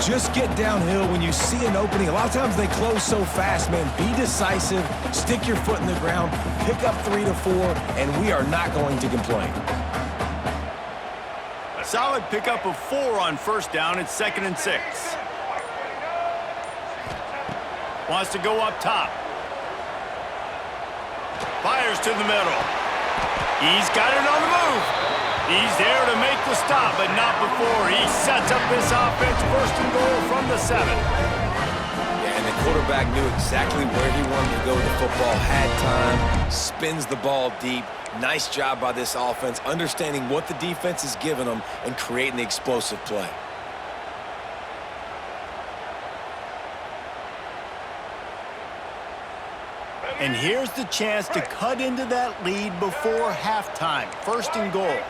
just get downhill when you see an opening. A lot of times they close so fast, man. Be decisive, stick your foot in the ground, pick up 3 to 4, and we are not going to complain. A solid pickup of 4 on first down. It's 2nd and 6. Wants to go up top. Fires to the middle. He's got it on the move. He's there to make the stop, but not before he sets up this offense. 1st and goal from the 7. Yeah, and the quarterback knew exactly where he wanted to go with the football, had time, spins the ball deep. Nice job by this offense, understanding what the defense is giving them and creating the explosive play. And here's the chance to cut into that lead before halftime. 1st and goal.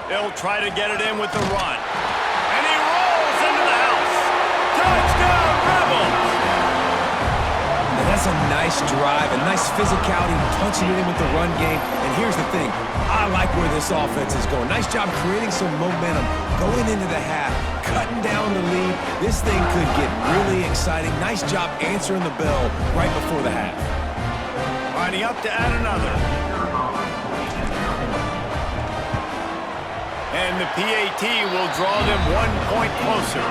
They'll try to get it in with the run. And he rolls into the house. Touchdown, Rebels! And that's a nice drive, a nice physicality, punching it in with the run game. And here's the thing. I like where this offense is going. Nice job creating some momentum, going into the half, cutting down the lead. This thing could get really exciting. Nice job answering the bell right before the half. Lining up to add another. And the PAT will draw them 1 point closer.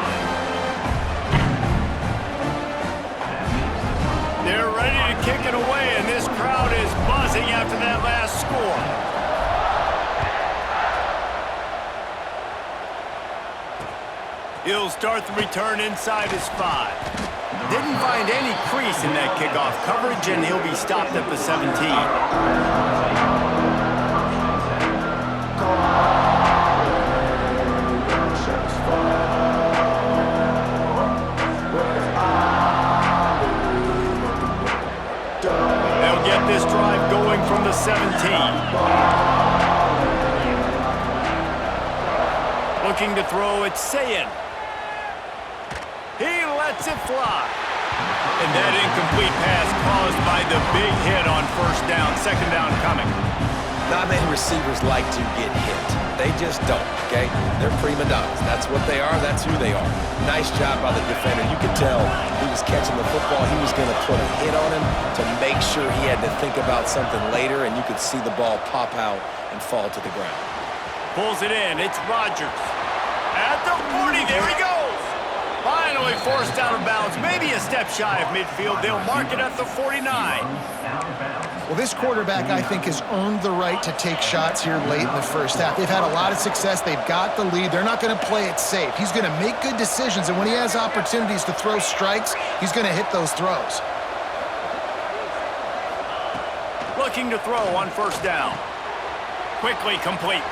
They're ready to kick it away, and this crowd is buzzing after that last score. He'll start the return inside his 5. Didn't find any crease in that kickoff coverage, and he'll be stopped at the 17. They'll get this drive going from the 17. Looking to throw, it's Sayin. He lets it fly. And that incomplete pass caused by the big hit on 1st down. 2nd down coming. Not many receivers like to get hit. They just don't, okay? They're prima donnas. That's what they are. That's who they are. Nice job by the defender. You could tell he was catching the football. He was going to put a hit on him to make sure he had to think about something later, and you could see the ball pop out and fall to the ground. Pulls it in. It's Rodgers. At the 40, there he goes. Finally forced out of bounds. Maybe a step shy of midfield. They'll mark it at the 49. Well, this quarterback, I think, has earned the right to take shots here late in the first half. They've had a lot of success. They've got the lead. They're not going to play it safe. He's going to make good decisions, and when he has opportunities to throw strikes, he's going to hit those throws. Looking to throw on 1st down. Quickly complete.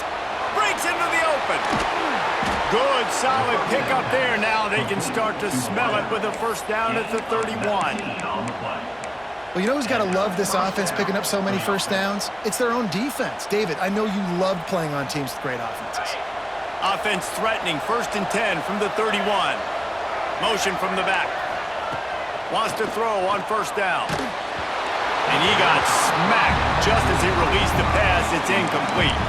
Breaks into the open. Good, solid pickup there. Now they can start to smell it with a 1st down at the 31. Well, you know who's got to love this offense picking up so many 1st downs? It's their own defense. David, I know you loved playing on teams with great offenses. Offense threatening. 1st and 10 from the 31. Motion from the back. Wants to throw on 1st down. And he got smacked just as he released the pass. It's incomplete.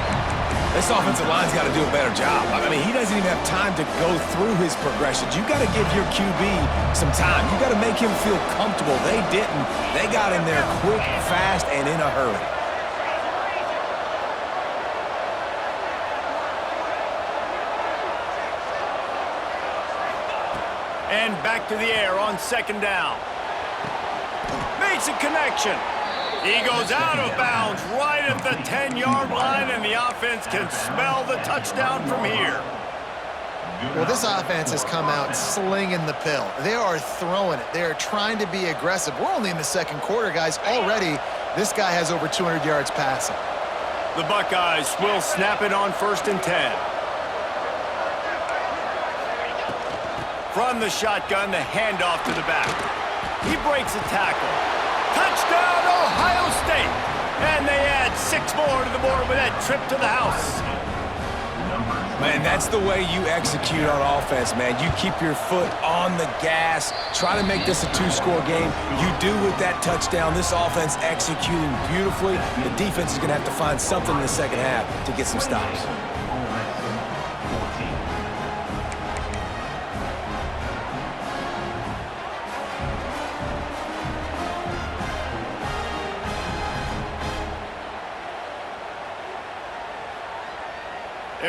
This offensive line's got to do a better job. I mean, he doesn't even have time to go through his progressions. You got to give your QB some time. You got to make him feel comfortable. They didn't. They got him there quick, fast, and in a hurry. And back to the air on 2nd down. Makes a connection. He goes out of bounds right at the 10-yard line, and the offense can smell the touchdown from here. Well, this offense has come out slinging the pill. They are throwing it. They are trying to be aggressive. We're only in the 2nd quarter, guys. Already, this guy has over 200 yards passing. The Buckeyes will snap it on 1st and 10. From the shotgun, the handoff to the back. He breaks a tackle. Touchdown, Ohio State! And they add 6 more to the board with that trip to the house. Man, that's the way you execute on offense, man. You keep your foot on the gas. Try to make this a 2-score game. You do with that touchdown. This offense executing beautifully. The defense is going to have to find something in the second half to get some stops.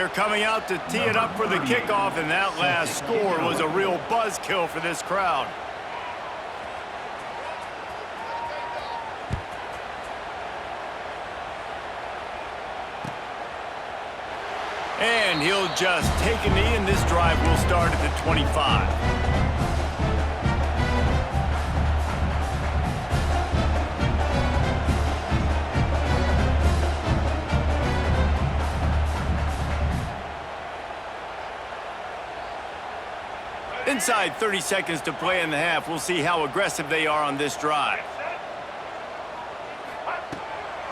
They're coming out to tee it up for the kickoff, and that last score was a real buzzkill for this crowd. And he'll just take a knee, and this drive will start at the 25. Inside 30 seconds to play in the half. We'll see how aggressive they are on this drive.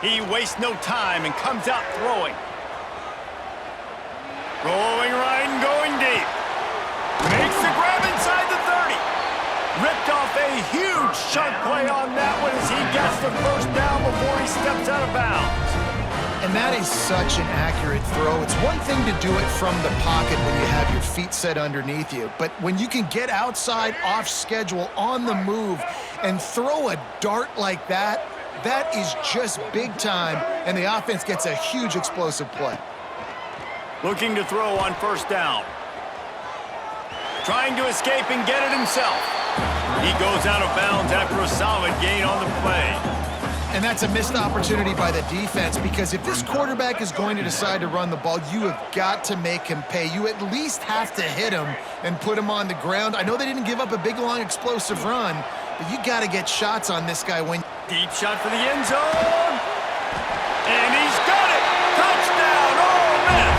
He wastes no time and comes out throwing. Rolling right and going deep. Makes the grab inside the 30. Ripped off a huge chunk play on that one as he gets the first down before he steps out of bounds. And that is such an accurate throw. It's one thing to do it from the pocket when you have your feet set underneath you, but when you can get outside, off schedule, on the move, and throw a dart like that, that is just big time, and the offense gets a huge explosive play. Looking to throw on first down. Trying to escape and get it himself. He goes out of bounds after a solid gain on the play. And that's a missed opportunity by the defense, because if this quarterback is going to decide to run the ball, you have got to make him pay. You at least have to hit him and put him on the ground. I know they didn't give up a big, long, explosive run, but you got to get shots on this guy when... Deep shot for the end zone. And he's got it. Touchdown, Ole Miss.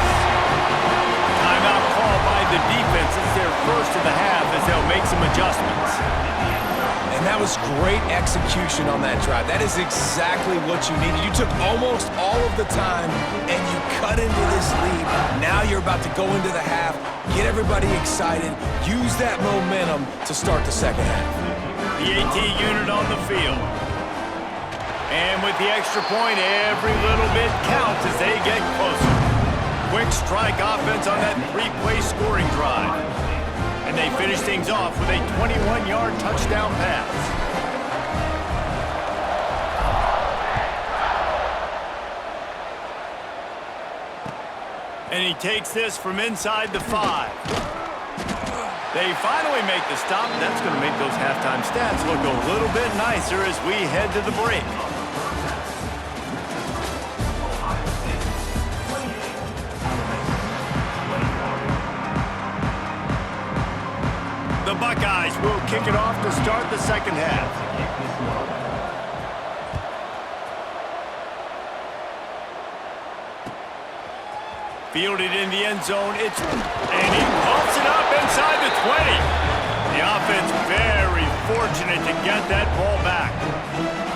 Timeout call by the defense. It's their first of the half as they'll make some adjustments. And that was great execution on that drive. That is exactly what you needed. You took almost all of the time, and you cut into this lead. Now you're about to go into the half, get everybody excited, use that momentum to start the second half. The AT unit on the field. And with the extra point, every little bit counts as they get closer. Quick strike offense on that three-play scoring drive. And they finish things off with a 21-yard touchdown pass. And he takes this from inside the 5. They finally make the stop, and that's going to make those halftime stats look a little bit nicer as we head to the break. The Buckeyes will kick it off to start the second half. Fielded in the end zone, and he pumps it up inside the 20. The offense very fortunate to get that ball back.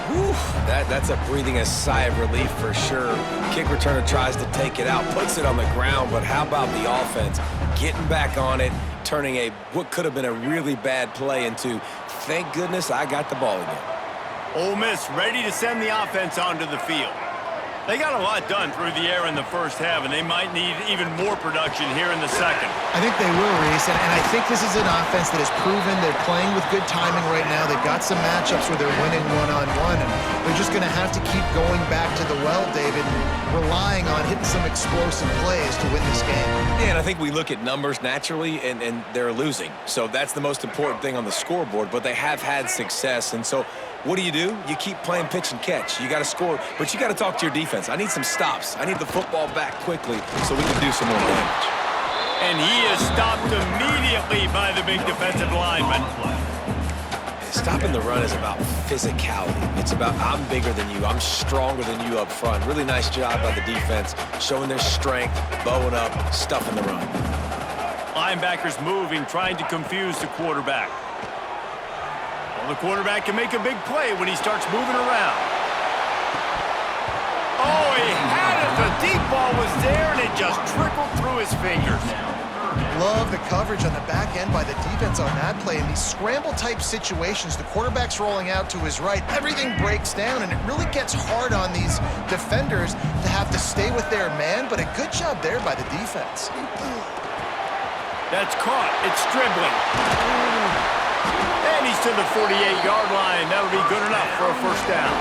Whew, that's a breathing a sigh of relief for sure. Kick returner tries to take it out, puts it on the ground, but how about the offense getting back on it, turning what could have been a really bad play into, thank goodness I got the ball again. Ole Miss ready to send the offense onto the field. They got a lot done through the air in the first half, and they might need even more production here in the second. I think they will, Reese, and I think this is an offense that has proven they're playing with good timing right now. They've got some matchups where they're winning one-on-one, and they're just going to have to keep going back to the well, David, and relying on hitting some explosive plays to win this game. Yeah, and I think we look at numbers naturally, and they're losing. So that's the most important thing on the scoreboard, but they have had success, and so what do? You keep playing pitch and catch. You got to score, but you got to talk to your defense. I need some stops. I need the football back quickly so we can do some more damage. And he is stopped immediately by the big defensive lineman. Stopping the run is about physicality. It's about I'm bigger than you. I'm stronger than you up front. Really nice job by the defense, showing their strength, bowing up, stuffing the run. Linebackers moving, trying to confuse the quarterback. The quarterback can make a big play when he starts moving around. Oh, he had it. The deep ball was there, and it just trickled through his fingers. Love the coverage on the back end by the defense on that play. In these scramble-type situations, the quarterback's rolling out to his right. Everything breaks down, and it really gets hard on these defenders to have to stay with their man, but a good job there by the defense. That's caught. It's dribbling. And he's to the 48-yard line. That'll be good enough for a first down.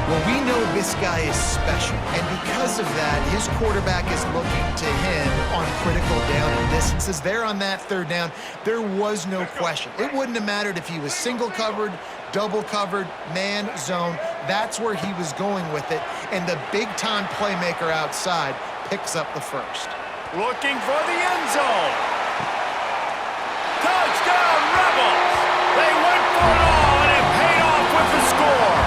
Well, we know this guy is special, and because of that, his quarterback is looking to him on critical down and distances. There on that third down, there was no question. It wouldn't have mattered if he was single covered, double covered, man, zone. That's where he was going with it, and the big-time playmaker outside picks up the first. Looking for the end zone. Touchdown, Rebels! They went for it all, and it paid off with the score.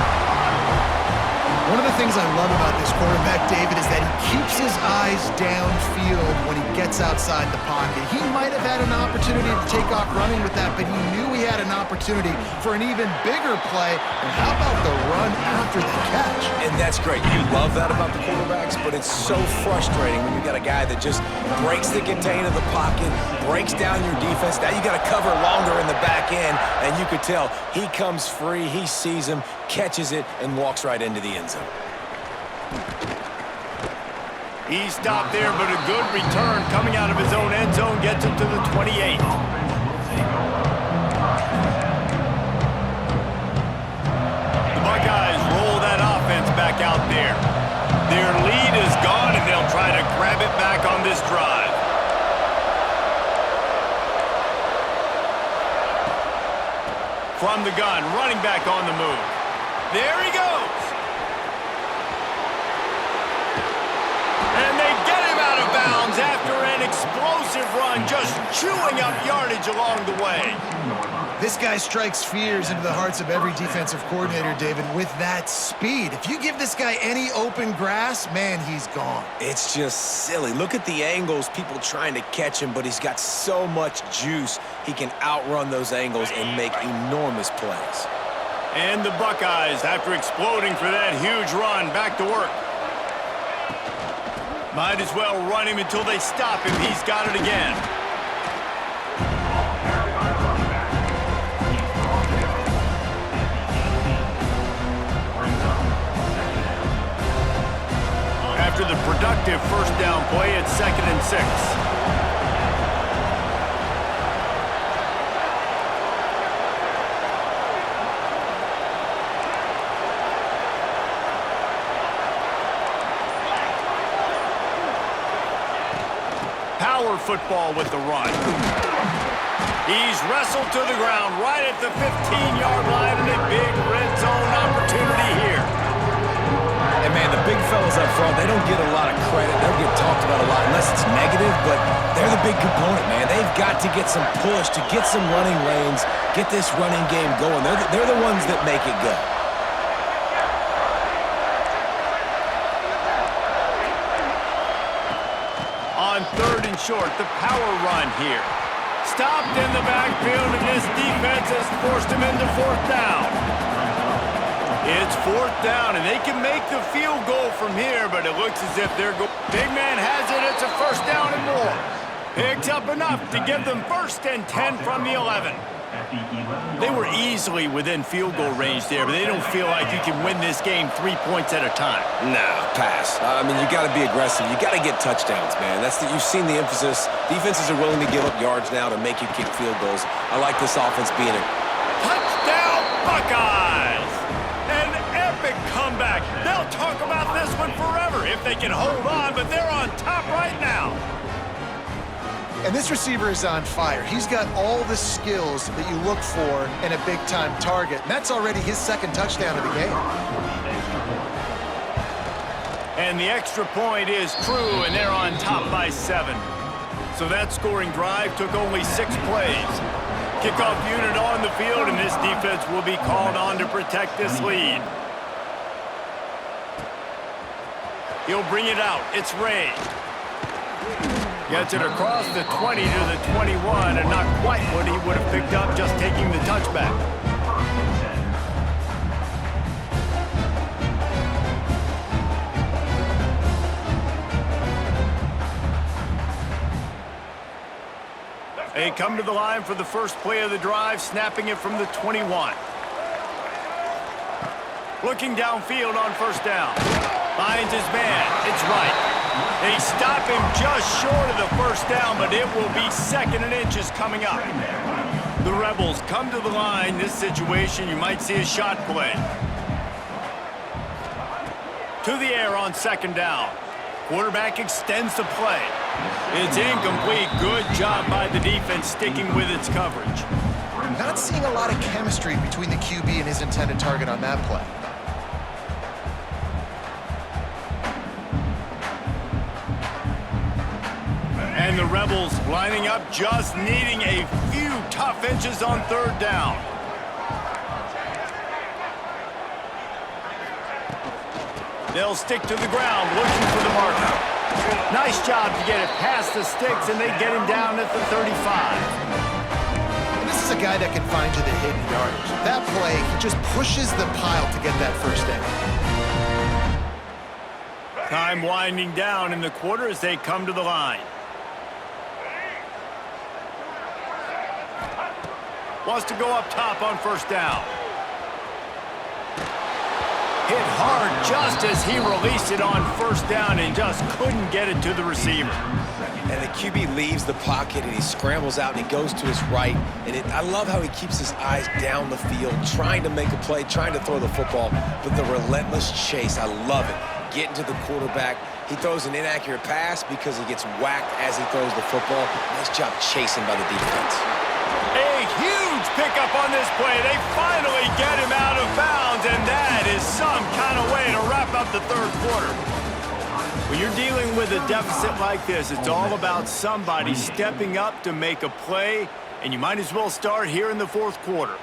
One of the things I love about this quarterback, David, is that he keeps his eyes downfield when he gets outside the pocket. He might have had an opportunity to take off running with that, but he knew he had an opportunity for an even bigger play. And how about the run after the catch? And that's great. You love that about the quarterbacks, but it's so frustrating when you got a guy that just breaks the contain of the pocket, breaks down your defense. Now you got to cover longer in the back end, and you could tell he comes free, he sees him, catches it, and walks right into the end zone. He stopped there, but a good return coming out of his own end zone gets him to the 28. The Buckeyes roll that offense back out there. Their lead is gone, and they'll try to grab it back on this drive. From the gun, running back on the move. There he goes. And they get him out of bounds after an explosive run, just chewing up yardage along the way. This guy strikes fears into the hearts of every defensive coordinator, David, with that speed. If you give this guy any open grass, man, he's gone. It's just silly. Look at the angles, people trying to catch him, but he's got so much juice. He can outrun those angles and make enormous plays. And the Buckeyes, after exploding for that huge run, back to work. Might as well run him until they stop him. He's got it again. After the productive first down play, it's 2nd and 6. Power football with the run. He's wrestled to the ground right at the 15-yard line, and a big red zone opportunity here. And man, the big fellas up front, they don't get a lot of credit. They don't get talked about a lot unless it's negative, but they're the big component, man. They've got to get some push, to get some running lanes, get this running game going. They're the ones that make it go. On 3rd and short, the power run here. Stopped in the backfield, and this defense has forced him into 4th down. It's 4th down, and they can make the field goal from here, but it looks as if they're going. Big man has it. It's a 1st down and more. Picks up enough to give them 1st and 10 from the 11. They were easily within field goal range there, but they don't feel like you can win this game 3 points at a time. No, pass. I mean, you got to be aggressive. You got to get touchdowns, man. You've seen the emphasis. Defenses are willing to give up yards now to make you kick field goals. I like this offense being a touchdown, Buckeyes! An epic comeback. They'll talk about this one forever if they can hold on, but they're on top right now. And this receiver is on fire. He's got all the skills that you look for in a big-time target. And that's already his 2nd touchdown of the game. And the extra point is true, and they're on top by 7. So that scoring drive took only 6 plays. Kickoff unit on the field, and this defense will be called on to protect this lead. He'll bring it out. It's Ray. Gets it across the 20 to the 21, and not quite what he would have picked up just taking the touchback. They come to the line for the first play of the drive, snapping it from the 21. Looking downfield on 1st down. Finds his man. It's right. They stop him just short of the 1st down, but it will be 2nd and inches coming up. The Rebels come to the line. This situation, you might see a shot play. To the air on second down. Quarterback extends the play. It's incomplete. Good job by the defense sticking with its coverage. Not seeing a lot of chemistry between the QB and his intended target on that play. And the Rebels lining up, just needing a few tough inches on third down. They'll stick to the ground, looking for the marker. Nice job to get it past the sticks, and they get him down at the 35. And this is a guy that can find you the hidden yardage. That play, he just pushes the pile to get that first down. Time winding down in the quarter as they come to the line. Wants to go up top on first down. Hit hard just as he released it on first down and just couldn't get it to the receiver. And the QB leaves the pocket and he scrambles out and he goes to his right. And I love how he keeps his eyes down the field, trying to make a play, trying to throw the football, but the relentless chase, I love it. Getting to the quarterback. He throws an inaccurate pass because he gets whacked as he throws the football. Nice job chasing by the defense. A huge pickup on this play. They finally get him out of bounds, and that is some kind of way to wrap up the third quarter. When you're dealing with a deficit like this, it's all about somebody stepping up to make a play, and you might as well start here in the fourth quarter.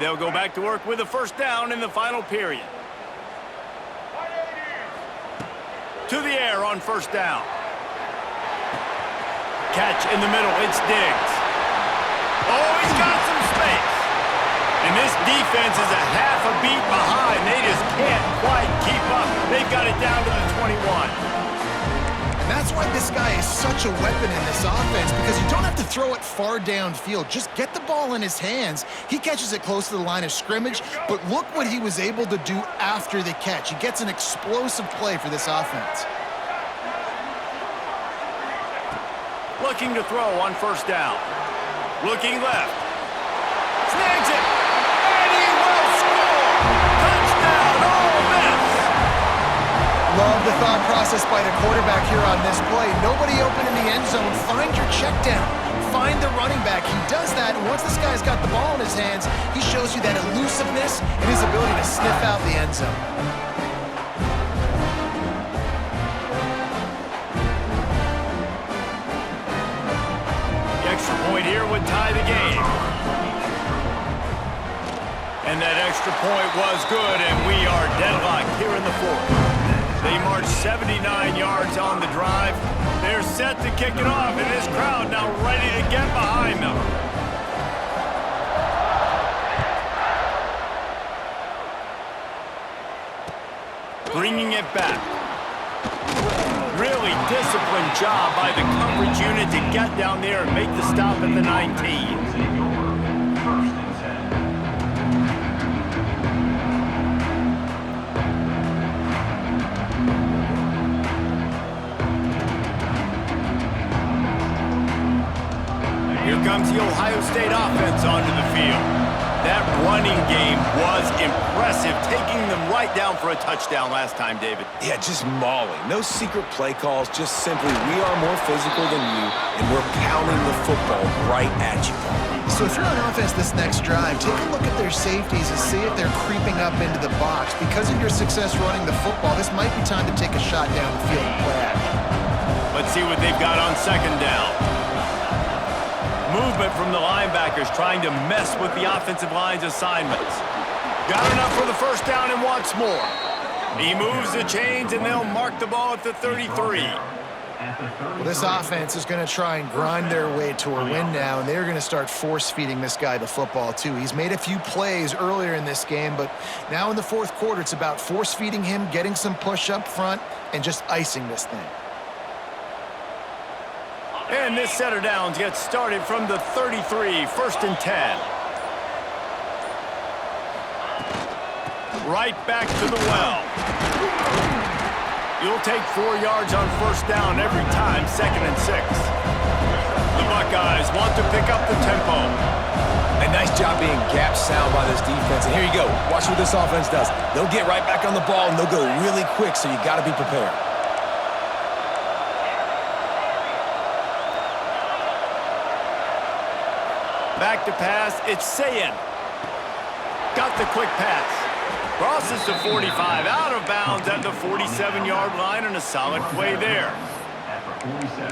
They'll go back to work with a first down in the final period. To the air on first down. Catch in the middle, it's Diggs. Oh, he's got some space. And this defense is a half a beat behind. They just can't quite keep up. They've got it down to the 21. And that's why this guy is such a weapon in this offense, because you don't have to throw it far downfield. Just get the ball in his hands. He catches it close to the line of scrimmage, but look what he was able to do after the catch. He gets an explosive play for this offense. Looking to throw on first down. Looking left. Snags it. And he will score. Touchdown, Ole Miss. Love the thought process by the quarterback here on this play. Nobody open in the end zone. Find your check down. Find the running back. He does that, and once this guy's got the ball in his hands, he shows you that elusiveness and his ability to sniff out the end zone. The extra point here would tie the game. And that extra point was good, and we are deadlocked here in the fourth. They march 79 yards on the drive. They're set to kick it off, and this crowd now ready to get behind them. Bringing it back. Really disciplined job by the coverage unit to get down there and make the stop at the 19. Comes the Ohio State offense onto the field. That running game was impressive, taking them right down for a touchdown last time, David. Yeah, just mauling. No secret play calls, just simply we are more physical than you, and we're pounding the football right at you. So if you're on offense this next drive, take a look at their safeties and see if they're creeping up into the box. Because of your success running the football, this might be time to take a shot down the field and play action. Let's see what they've got on second down. Movement from the linebackers trying to mess with the offensive line's assignments. Got enough for the first down and wants more. He moves the chains and they'll mark the ball at the 33. Well, this offense is going to try and grind their way to a win now, and they're going to start force-feeding this guy the football, too. He's made a few plays earlier in this game, but now in the fourth quarter, it's about force-feeding him, getting some push up front, and just icing this thing. And this setter downs gets started from the 33, first and 10. Right back to the well. You'll take 4 yards on first down every time, 2nd and 6. The Buckeyes want to pick up the tempo. A nice job being gap sound by this defense. And here you go. Watch what this offense does. They'll get right back on the ball, and they'll go really quick, so you got to be prepared. Back to pass, it's Sayin. Got the quick pass. Crosses to 45, out of bounds at the 47-yard line, and a solid play there.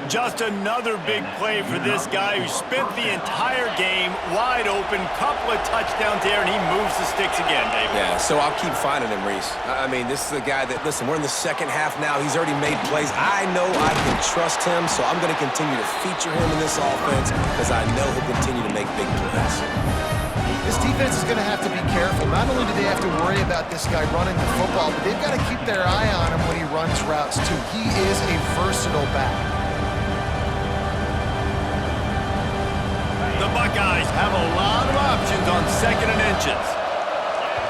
Just another big play for this guy who spent the entire game wide open, couple of touchdowns there, and he moves the sticks again, David. Yeah, so I'll keep finding him, Reese. I mean, this is a guy that, listen, we're in the second half now. He's already made plays. I know I can trust him, so I'm going to continue to feature him in this offense because I know he'll continue to make big plays. This defense is going to have to be careful. Not only do they have to worry about this guy running the football, but they've got to keep their eye on him when he runs routes, too. He is a versatile back. The Buckeyes have a lot of options on 2nd and inches.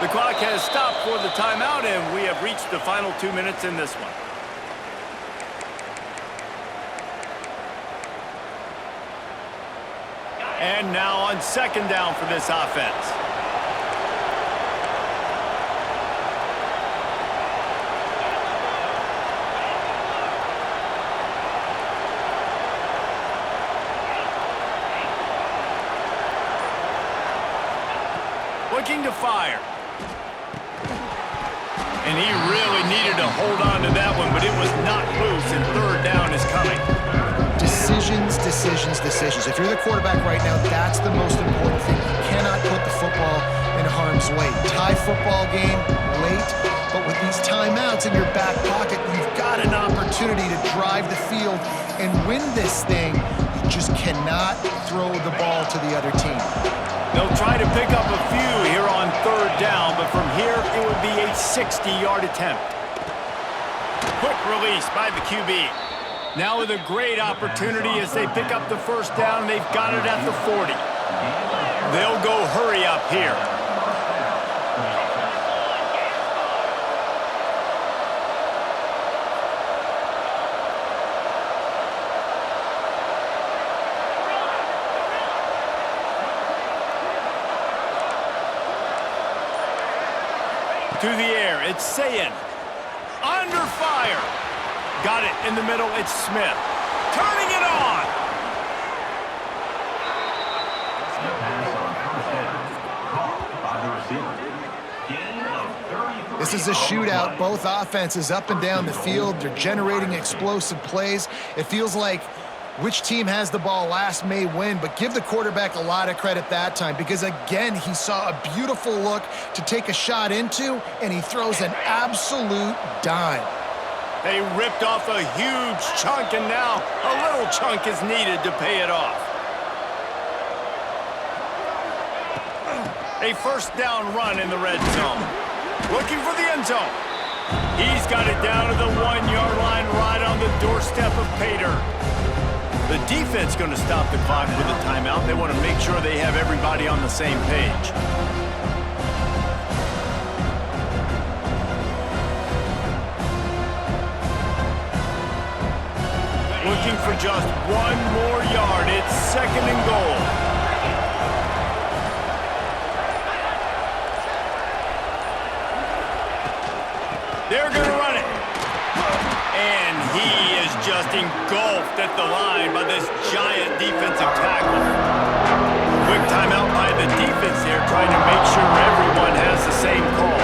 The clock has stopped for the timeout, and we have reached the final 2 minutes in this one. And now on 2nd down for this offense. Looking to fire. And he really needed to hold on to that one, but it was not loose, and 3rd down is coming. Decisions, decisions, decisions. If you're the quarterback right now, that's the most important thing. You cannot put the football in harm's way. Tie football game late, but with these timeouts in your back pocket, you've got an opportunity to drive the field and win this thing. You just cannot throw the ball to the other team. They'll try to pick up a few here on 3rd down, but from here it would be a 60-yard attempt. Quick release by the QB. Now with a great opportunity as they pick up the 1st down, they've got it at the 40. They'll go hurry up here. To the air, it's Sayin. Under fire. Got it in the middle, it's Smith. Turning it on. This is a shootout. Both offenses up and down the field. They're generating explosive plays. It feels like which team has the ball last may win, but give the quarterback a lot of credit that time because, again, he saw a beautiful look to take a shot into, and he throws an absolute dime. They ripped off a huge chunk, and now a little chunk is needed to pay it off. A 1st down run in the red zone. Looking for the end zone. He's got it down to the 1-yard line right on the doorstep of Pater. The defense going to stop the clock with a timeout. They want to make sure they have everybody on the same page. Looking for just 1 more yard. It's 2nd and goal. They're going to run it. And he is just engulfed at the line by this giant defensive tackle. Quick timeout by the defense there, trying to make sure everyone has the same call.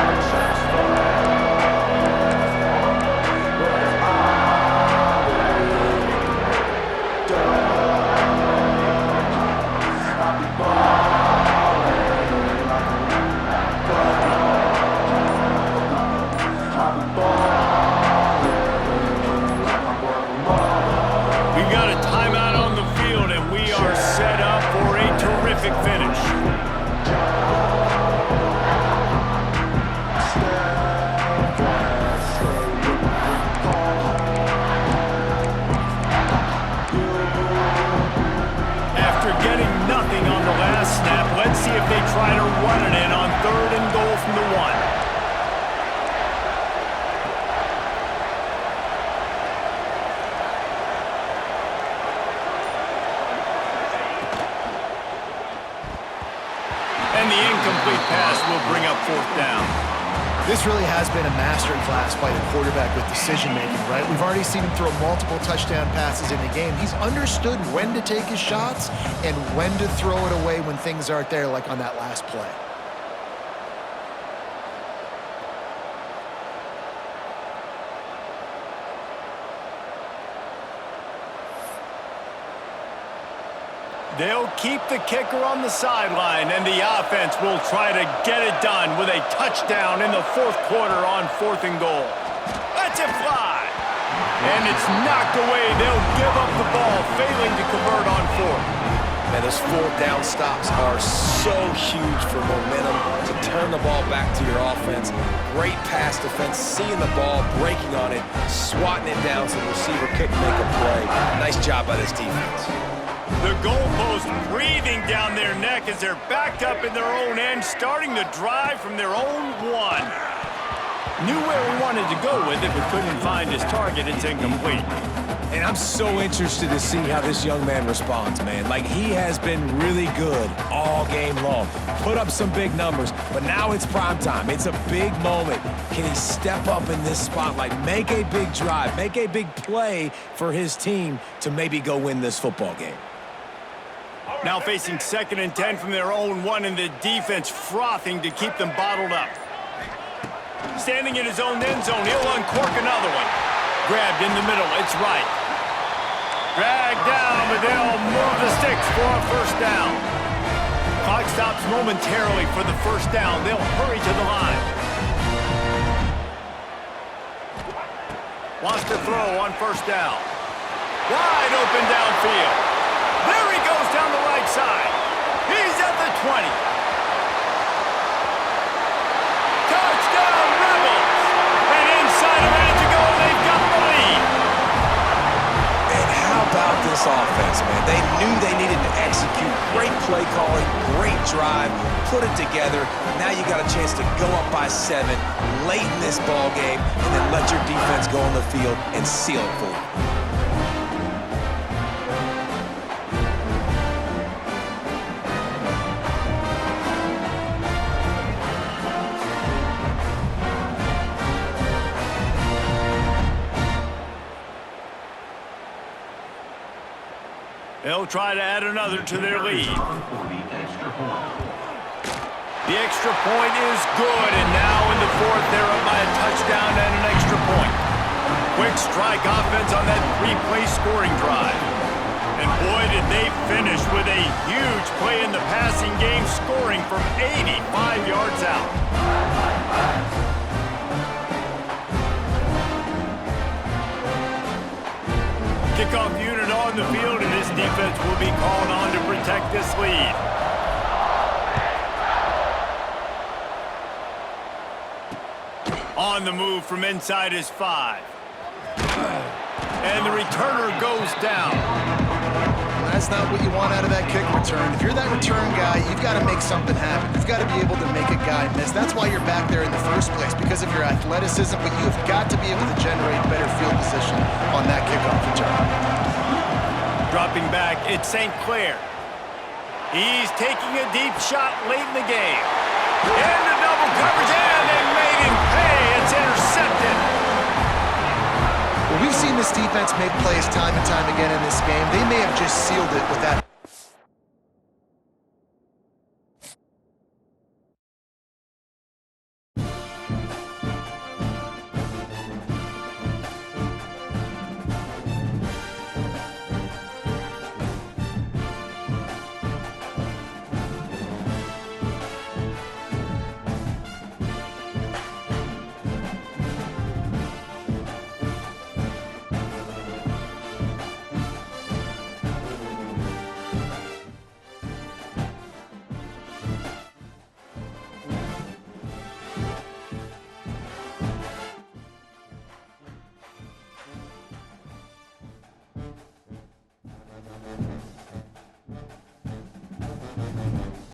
We've got a timeout on the field, and we are set up for a terrific finish. And the incomplete pass will bring up fourth down. This really has been a masterclass by the quarterback with decision-making, right? We've already seen him throw multiple touchdown passes in the game. He's understood when to take his shots and when to throw it away when things aren't there, like on that last play. They'll keep the kicker on the sideline, and the offense will try to get it done with a touchdown in the fourth quarter on 4th and goal. Let's it fly! And it's knocked away. They'll give up the ball, failing to convert on 4th. Man, those 4th down stops are so huge for momentum to turn the ball back to your offense. Great pass defense, seeing the ball, breaking on it, swatting it down so the receiver couldn't make a play. Nice job by this defense. The goalpost breathing down their neck as they're backed up in their own end, starting to drive from their own 1. Knew where he wanted to go with it, but couldn't find his target. It's incomplete. And I'm so interested to see how this young man responds, man. Like, he has been really good all game long. Put up some big numbers, but now it's prime time. It's a big moment. Can he step up in this spotlight, make a big drive, make a big play for his team to maybe go win this football game? Now facing 2nd and 10 from their own 1, and the defense frothing to keep them bottled up. Standing in his own end zone, he'll uncork another one. Grabbed in the middle, it's right. Dragged down, but they'll move the sticks for a first down. Clock stops momentarily for the first down. They'll hurry to the line. Wants to throw on first down. Wide open downfield. There he goes down the right side. He's at the 20. Touchdown, Rebels! And inside a minute to go, they've got the lead. And how about this offense, man? They knew they needed to execute. Great play calling, great drive, put it together. Now you got a chance to go up by 7 late in this ball game and then let your defense go on the field and seal it for you. They'll try to add another to their lead. The extra point is good, and now in the 4th, they're up by a touchdown and an extra point. Quick strike offense on that 3-play scoring drive. And boy, did they finish with a huge play in the passing game, scoring from 85 yards out. Kickoff unit on the field, and this defense will be called on to protect this lead. On the move from inside his 5. And the returner goes down. That's not what you want out of that kick return. If you're that return guy, you've got to make something happen. You've got to be able to make a guy miss. That's why you're back there in the first place, because of your athleticism, but you've got to be able to generate better field position on that kickoff return. Dropping back, it's St. Clair. He's taking a deep shot late in the game. Into double coverage, and they made him pay. It's intercepted. Well, we've seen this defense make plays time and time again in this game. They may have just sealed it with that.